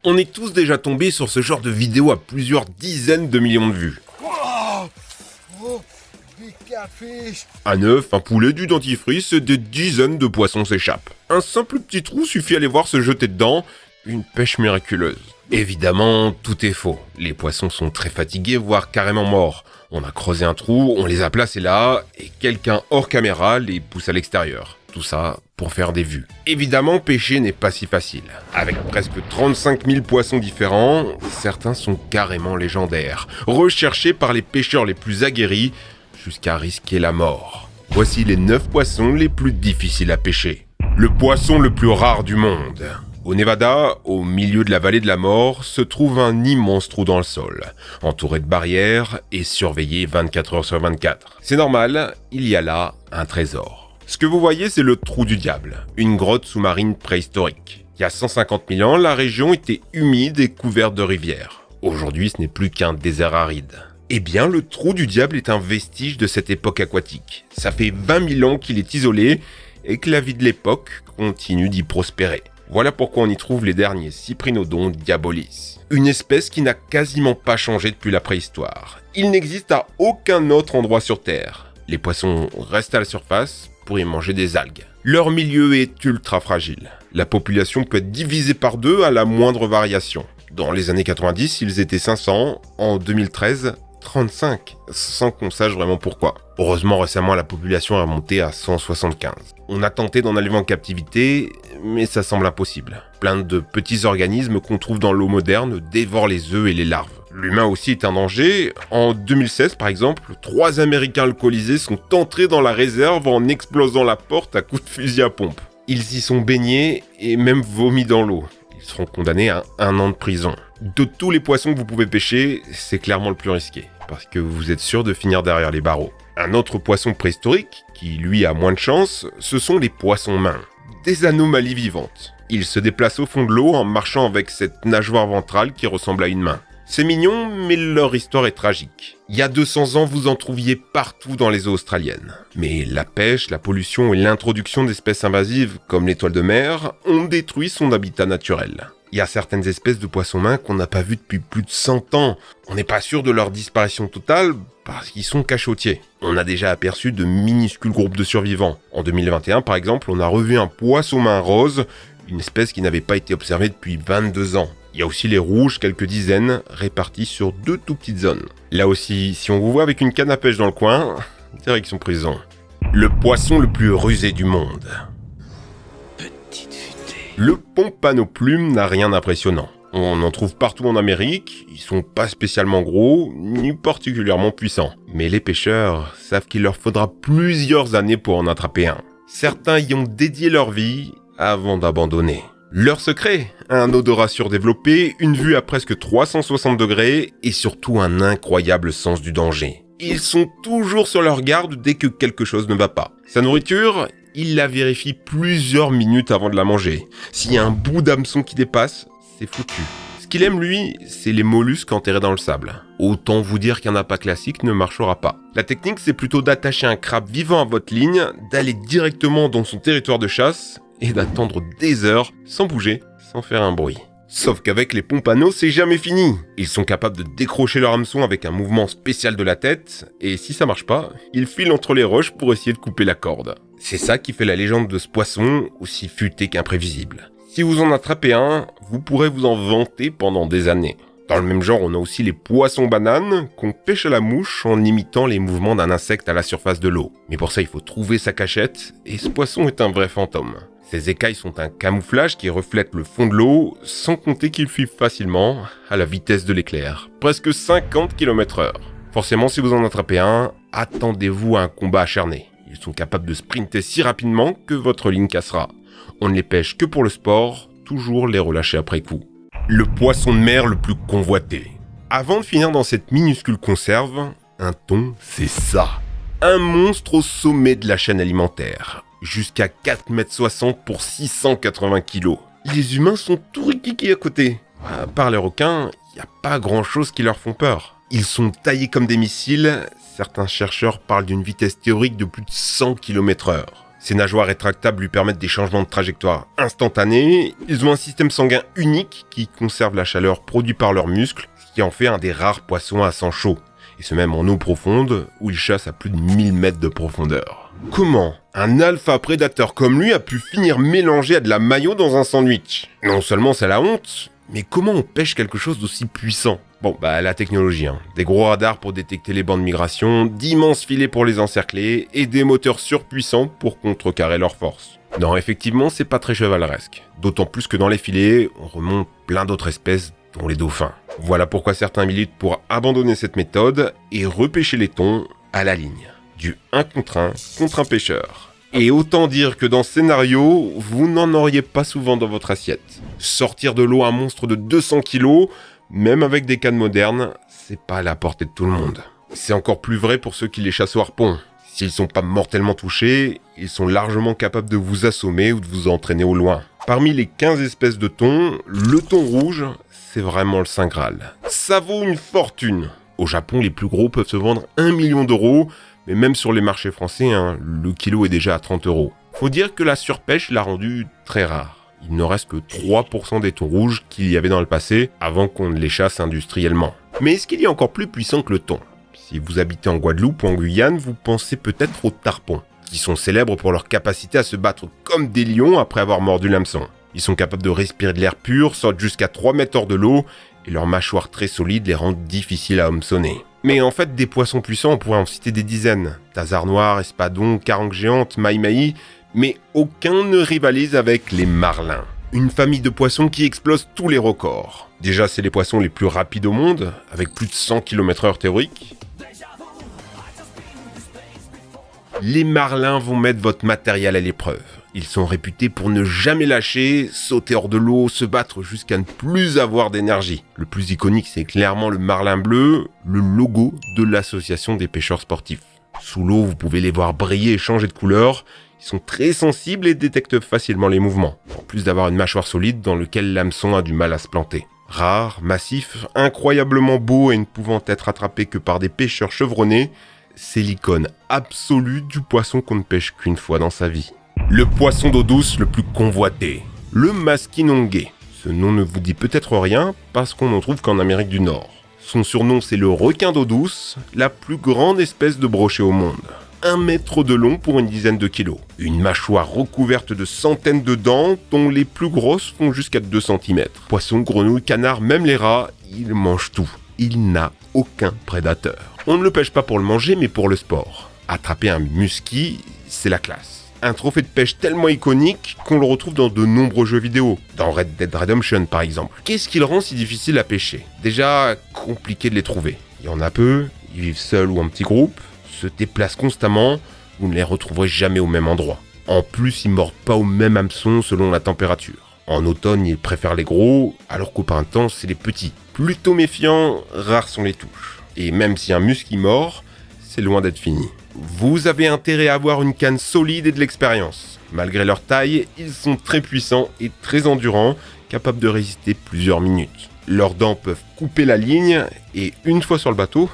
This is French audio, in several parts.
On est tous déjà tombés sur ce genre de vidéo à plusieurs dizaines de millions de vues. Un œuf, un poulet, du dentifrice et des dizaines de poissons s'échappent. Un simple petit trou suffit à les voir se jeter dedans, une pêche miraculeuse. Évidemment, tout est faux. Les poissons sont très fatigués, voire carrément morts. On a creusé un trou, on les a placés là, et quelqu'un hors caméra les pousse à l'extérieur. Tout ça pour faire des vues. Évidemment, pêcher n'est pas si facile. Avec presque 35 000 poissons différents, certains sont carrément légendaires, recherchés par les pêcheurs les plus aguerris, jusqu'à risquer la mort. Voici les 9 poissons les plus difficiles à pêcher. Le poisson le plus rare du monde. Au Nevada, au milieu de la vallée de la mort, se trouve un immense trou dans le sol, entouré de barrières et surveillé 24 heures sur 24. C'est normal, il y a là un trésor. Ce que vous voyez, c'est le trou du diable, une grotte sous-marine préhistorique. Il y a 150 000 ans, la région était humide et couverte de rivières. Aujourd'hui, ce n'est plus qu'un désert aride. Eh bien, le trou du diable est un vestige de cette époque aquatique. Ça fait 20 000 ans qu'il est isolé et que la vie de l'époque continue d'y prospérer. Voilà pourquoi on y trouve les derniers Cyprinodon diabolis. Une espèce qui n'a quasiment pas changé depuis la préhistoire. Il n'existe à aucun autre endroit sur Terre. Les poissons restent à la surface pour y manger des algues. Leur milieu est ultra fragile. La population peut être divisée par 2 à la moindre variation. Dans les années 90, ils étaient 500. En 2013, 35, sans qu'on sache vraiment pourquoi. Heureusement, récemment, la population est remontée à 175. On a tenté d'en enlever en captivité, mais ça semble impossible. Plein de petits organismes qu'on trouve dans l'eau moderne dévorent les œufs et les larves. L'humain aussi est un danger. En 2016, par exemple, 3 Américains alcoolisés sont entrés dans la réserve en explosant la porte à coups de fusil à pompe. Ils y sont baignés et même vomis dans l'eau. Ils seront condamnés à 1 an de prison. De tous les poissons que vous pouvez pêcher, c'est clairement le plus risqué, parce que vous êtes sûr de finir derrière les barreaux. Un autre poisson préhistorique, qui lui a moins de chance, ce sont les poissons-mains. Des anomalies vivantes. Ils se déplacent au fond de l'eau en marchant avec cette nageoire ventrale qui ressemble à une main. C'est mignon, mais leur histoire est tragique. Il y a 200 ans, vous en trouviez partout dans les eaux australiennes. Mais la pêche, la pollution et l'introduction d'espèces invasives, comme l'étoile de mer, ont détruit son habitat naturel. Il y a certaines espèces de poissons-mains qu'on n'a pas vues depuis plus de 100 ans. On n'est pas sûr de leur disparition totale parce qu'ils sont cachotiers. On a déjà aperçu de minuscules groupes de survivants. En 2021, par exemple, on a revu un poisson-main rose, une espèce qui n'avait pas été observée depuis 22 ans. Il y a aussi les rouges, quelques dizaines, répartis sur 2 tout petites zones. Là aussi, si on vous voit avec une canne à pêche dans le coin, direction prison. Le poisson le plus rusé du monde. Le pompanoplume n'a rien d'impressionnant. On en trouve partout en Amérique, ils sont pas spécialement gros, ni particulièrement puissants. Mais les pêcheurs savent qu'il leur faudra plusieurs années pour en attraper un. Certains y ont dédié leur vie avant d'abandonner. Leur secret, un odorat surdéveloppé, une vue à presque 360 degrés et surtout un incroyable sens du danger. Ils sont toujours sur leur garde dès que quelque chose ne va pas. Sa nourriture, il la vérifie plusieurs minutes avant de la manger. S'il y a un bout d'hameçon qui dépasse, c'est foutu. Ce qu'il aime lui, c'est les mollusques enterrés dans le sable. Autant vous dire qu'un appât classique ne marchera pas. La technique, c'est plutôt d'attacher un crabe vivant à votre ligne, d'aller directement dans son territoire de chasse et d'attendre des heures sans bouger, sans faire un bruit. Sauf qu'avec les pompanos, c'est jamais fini. Ils sont capables de décrocher leur hameçon avec un mouvement spécial de la tête, et si ça marche pas, ils filent entre les roches pour essayer de couper la corde. C'est ça qui fait la légende de ce poisson, aussi futé qu'imprévisible. Si vous en attrapez un, vous pourrez vous en vanter pendant des années. Dans le même genre, on a aussi les poissons bananes, qu'on pêche à la mouche en imitant les mouvements d'un insecte à la surface de l'eau. Mais pour ça, il faut trouver sa cachette, et ce poisson est un vrai fantôme. Ces écailles sont un camouflage qui reflète le fond de l'eau, sans compter qu'ils fuient facilement à la vitesse de l'éclair, presque 50 km/h. Forcément, si vous en attrapez un, attendez-vous à un combat acharné. Ils sont capables de sprinter si rapidement que votre ligne cassera. On ne les pêche que pour le sport, toujours les relâcher après coup. Le poisson de mer le plus convoité. Avant de finir dans cette minuscule conserve, un thon, c'est ça. Un monstre au sommet de la chaîne alimentaire. Jusqu'à 4,60 m pour 680 kg. Les humains sont tout rikiki à côté. À part les requins, il n'y a pas grand chose qui leur font peur. Ils sont taillés comme des missiles, certains chercheurs parlent d'une vitesse théorique de plus de 100 km/h. Ces nageoires rétractables lui permettent des changements de trajectoire instantanés. Ils ont un système sanguin unique qui conserve la chaleur produite par leurs muscles, ce qui en fait un des rares poissons à sang chaud. Et ce même en eau profonde, où il chasse à plus de 1000 mètres de profondeur. Comment un alpha prédateur comme lui a pu finir mélangé à de la mayo dans un sandwich? Non seulement c'est la honte, mais comment on pêche quelque chose d'aussi puissant? Bon, la technologie, Des gros radars pour détecter les bancs de migration, d'immenses filets pour les encercler, et des moteurs surpuissants pour contrecarrer leur force. Non, effectivement, c'est pas très chevaleresque. D'autant plus que dans les filets, on remonte plein d'autres espèces, dont les dauphins. Voilà pourquoi certains militent pour abandonner cette méthode et repêcher les thons à la ligne. Du 1 contre un pêcheur. Et autant dire que dans ce scénario, vous n'en auriez pas souvent dans votre assiette. Sortir de l'eau un monstre de 200 kg, même avec des cannes modernes, c'est pas à la portée de tout le monde. C'est encore plus vrai pour ceux qui les chassent au harpon. S'ils sont pas mortellement touchés, ils sont largement capables de vous assommer ou de vous entraîner au loin. Parmi les 15 espèces de thon, le thon rouge, c'est vraiment le saint graal. Ça vaut une fortune. Au Japon, les plus gros peuvent se vendre 1 million d'euros, mais même sur les marchés français, le kilo est déjà à 30 euros. Faut dire que la surpêche l'a rendu très rare. Il ne reste que 3% des thons rouges qu'il y avait dans le passé, avant qu'on ne les chasse industriellement. Mais est-ce qu'il y a encore plus puissant que le thon? Si vous habitez en Guadeloupe ou en Guyane, vous pensez peut-être aux tarpons, qui sont célèbres pour leur capacité à se battre comme des lions après avoir mordu l'hameçon. Ils sont capables de respirer de l'air pur, sautent jusqu'à 3 mètres hors de l'eau, et leurs mâchoires très solides les rendent difficiles à hameçonner. Mais en fait, des poissons puissants, on pourrait en citer des dizaines. Tasards noirs, espadons, carangues géantes, maï-maï, mais aucun ne rivalise avec les marlins. Une famille de poissons qui explose tous les records. Déjà, c'est les poissons les plus rapides au monde, avec plus de 100 km/h théorique. Les marlins vont mettre votre matériel à l'épreuve. Ils sont réputés pour ne jamais lâcher, sauter hors de l'eau, se battre jusqu'à ne plus avoir d'énergie. Le plus iconique, c'est clairement le marlin bleu, le logo de l'association des pêcheurs sportifs. Sous l'eau, vous pouvez les voir briller et changer de couleur. Ils sont très sensibles et détectent facilement les mouvements, en plus d'avoir une mâchoire solide dans laquelle l'hameçon a du mal à se planter. Rare, massif, incroyablement beau et ne pouvant être attrapé que par des pêcheurs chevronnés, c'est l'icône absolue du poisson qu'on ne pêche qu'une fois dans sa vie. Le poisson d'eau douce le plus convoité, le maskinongé. Ce nom ne vous dit peut-être rien parce qu'on n'en trouve qu'en Amérique du Nord. Son surnom, c'est le requin d'eau douce, la plus grande espèce de brochet au monde. 1 mètre de long pour une dizaine de kilos. Une mâchoire recouverte de centaines de dents, dont les plus grosses font jusqu'à 2 cm. Poisson, grenouille, canard, même les rats, il mange tout. Il n'a aucun prédateur. On ne le pêche pas pour le manger, mais pour le sport. Attraper un musky, c'est la classe. Un trophée de pêche tellement iconique qu'on le retrouve dans de nombreux jeux vidéo. Dans Red Dead Redemption, par exemple. Qu'est-ce qui le rend si difficile à pêcher? Déjà, compliqué de les trouver. Il y en a peu, ils vivent seuls ou en petits groupes, se déplacent constamment, vous ne les retrouverez jamais au même endroit. En plus, ils mordent pas au même hameçon selon la température. En automne, ils préfèrent les gros, alors qu'au printemps, c'est les petits. Plutôt méfiants, rares sont les touches. Et même si un musky mord, c'est loin d'être fini. Vous avez intérêt à avoir une canne solide et de l'expérience. Malgré leur taille, ils sont très puissants et très endurants, capables de résister plusieurs minutes. Leurs dents peuvent couper la ligne, et une fois sur le bateau,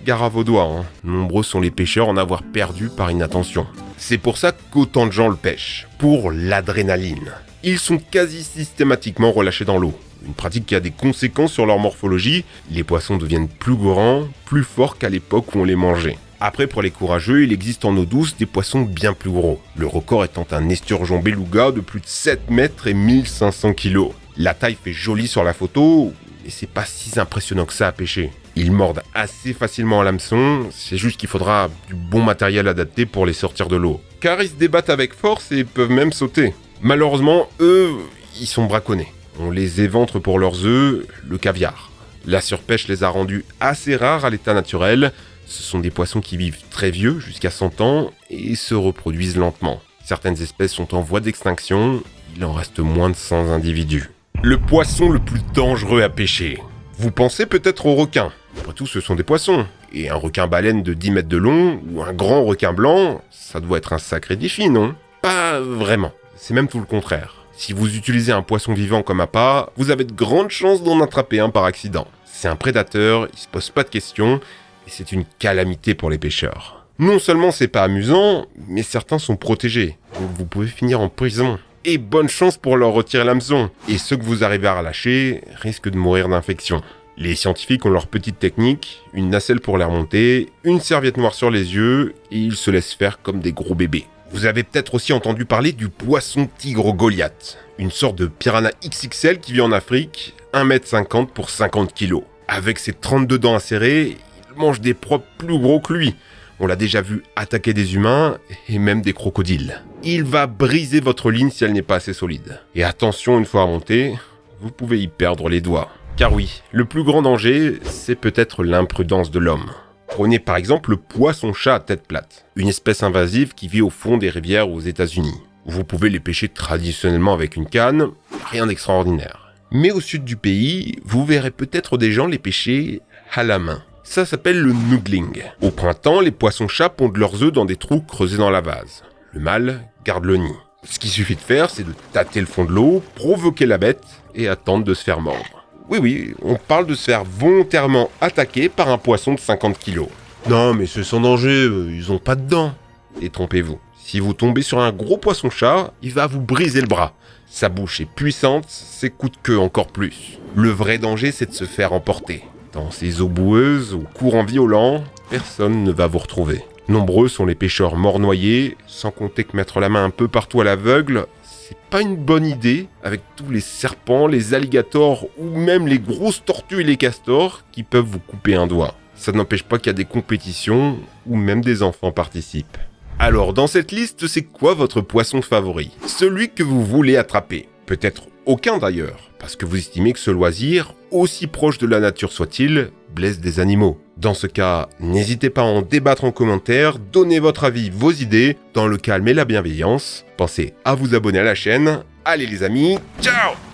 gare à vos doigts, Nombreux sont les pêcheurs à en avoir perdu par inattention. C'est pour ça qu'autant de gens le pêchent, pour l'adrénaline. Ils sont quasi systématiquement relâchés dans l'eau. Une pratique qui a des conséquences sur leur morphologie. Les poissons deviennent plus grands, plus forts qu'à l'époque où on les mangeait. Après, pour les courageux, il existe en eau douce des poissons bien plus gros. Le record étant un esturgeon beluga de plus de 7 mètres et 1500 kg. La taille fait jolie sur la photo, mais c'est pas si impressionnant que ça à pêcher. Ils mordent assez facilement à l'hameçon, c'est juste qu'il faudra du bon matériel adapté pour les sortir de l'eau. Car ils se débattent avec force et peuvent même sauter. Malheureusement, eux, ils sont braconnés. On les éventre pour leurs œufs, le caviar. La surpêche les a rendus assez rares à l'état naturel. Ce sont des poissons qui vivent très vieux, jusqu'à 100 ans, et se reproduisent lentement. Certaines espèces sont en voie d'extinction, il en reste moins de 100 individus. Le poisson le plus dangereux à pêcher. Vous pensez peut-être aux requins. Après tout, ce sont des poissons. Et un requin-baleine de 10 mètres de long, ou un grand requin blanc, ça doit être un sacré défi, non? Pas vraiment. C'est même tout le contraire. Si vous utilisez un poisson vivant comme appât, vous avez de grandes chances d'en attraper un par accident. C'est un prédateur, il se pose pas de questions, et c'est une calamité pour les pêcheurs. Non seulement c'est pas amusant, mais certains sont protégés, donc vous pouvez finir en prison. Et bonne chance pour leur retirer l'hameçon. Et ceux que vous arrivez à relâcher risquent de mourir d'infection. Les scientifiques ont leur petite technique, une nacelle pour les remonter, une serviette noire sur les yeux, et ils se laissent faire comme des gros bébés. Vous avez peut-être aussi entendu parler du poisson tigre Goliath, une sorte de piranha XXL qui vit en Afrique, 1,50 m pour 50 kg. Avec ses 32 dents acérées, il mange des proies plus gros que lui. On l'a déjà vu attaquer des humains et même des crocodiles. Il va briser votre ligne si elle n'est pas assez solide. Et attention, une fois remonté, vous pouvez y perdre les doigts. Car oui, le plus grand danger, c'est peut-être l'imprudence de l'homme. Prenez par exemple le poisson-chat à tête plate, une espèce invasive qui vit au fond des rivières aux États-Unis. Vous pouvez les pêcher traditionnellement avec une canne, rien d'extraordinaire. Mais au sud du pays, vous verrez peut-être des gens les pêcher à la main. Ça s'appelle le noodling. Au printemps, les poissons-chats pondent leurs œufs dans des trous creusés dans la vase. Le mâle garde le nid. Ce qu'il suffit de faire, c'est de tâter le fond de l'eau, provoquer la bête et attendre de se faire mordre. Oui, on parle de se faire volontairement attaquer par un poisson de 50 kg. Non, mais c'est sans danger, ils ont pas de dents. Détrompez-vous. Si vous tombez sur un gros poisson-chat, il va vous briser le bras. Sa bouche est puissante, ses coups de queue encore plus. Le vrai danger, c'est de se faire emporter. Dans ces eaux boueuses, au courant violent, personne ne va vous retrouver. Nombreux sont les pêcheurs morts noyés, sans compter que mettre la main un peu partout à l'aveugle, c'est pas une bonne idée, avec tous les serpents, les alligators ou même les grosses tortues et les castors qui peuvent vous couper un doigt. Ça n'empêche pas qu'il y a des compétitions où même des enfants participent. Alors dans cette liste, c'est quoi votre poisson favori? Celui que vous voulez attraper. Peut-être aucun d'ailleurs, parce que vous estimez que ce loisir, aussi proche de la nature soit-il, blesse des animaux. Dans ce cas, n'hésitez pas à en débattre en commentaire, donnez votre avis, vos idées, dans le calme et la bienveillance. Pensez à vous abonner à la chaîne. Allez les amis, ciao!